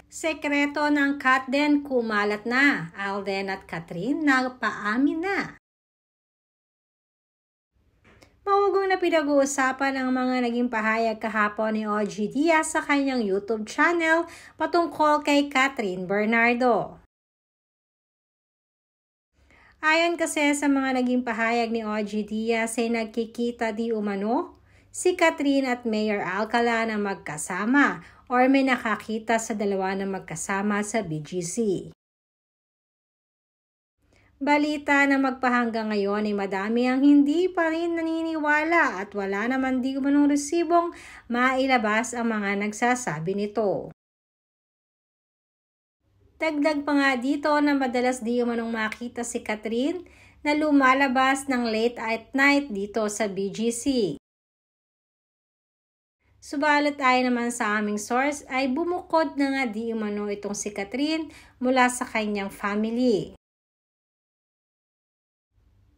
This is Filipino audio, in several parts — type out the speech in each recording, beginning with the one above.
Sekreto ng Katden kumalat na. Alden at Catherine nagpaamin na. Maugong na pinag-uusapan ang mga naging pahayag kahapon ni OG Diaz sa kanyang YouTube channel patungkol kay Catherine Bernardo. Ayon kasi sa mga naging pahayag ni OG Diaz ay nagkikita di umano si Catherine at Mayor Alcala na magkasama or may nakakita sa dalawa na magkasama sa BGC. Balita na magpahanggang ngayon ay madami ang hindi pa rin naniniwala at wala naman di umanong resibong mailabas ang mga nagsasabi nito. Dagdag pa nga dito na madalas di umanong makita si Catherine na lumalabas ng late at night dito sa BGC. Subalit ay naman sa aming source ay bumukod na nga di umano itong si Catherine mula sa kanyang family.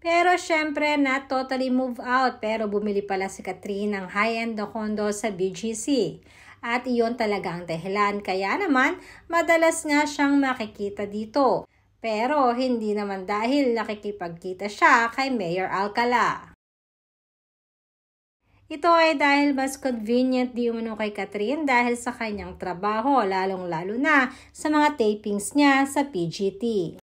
Pero syempre not totally move out pero bumili pala si Catherine ng high-end na condo sa BGC. At iyon talaga ang dahilan kaya naman madalas nga siyang makikita dito. Pero hindi naman dahil nakikipagkita siya kay Mayor Alcala. Ito ay dahil mas convenient di umano kay Catherine dahil sa kanyang trabaho lalong-lalo na sa mga tapings niya sa PGT.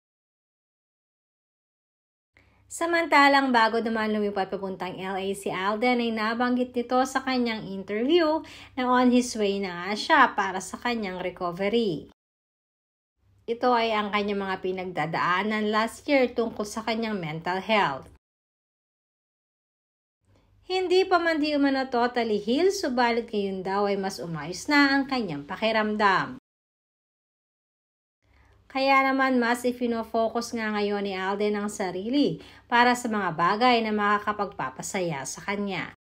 Samantalang bago naman lumipat papuntang LA si Alden ay nabanggit nito sa kanyang interview na on his way na nga siya para sa kanyang recovery. Ito ay ang kanyang mga pinagdadaanan last year tungkol sa kanyang mental health. Hindi pa man di umano totally healed, subalit ngayon daw ay mas umayos na ang kanyang pakiramdam. Kaya naman mas ifino-focus nga ngayon ni Alden ang sarili para sa mga bagay na makakapagpapasaya sa kanya.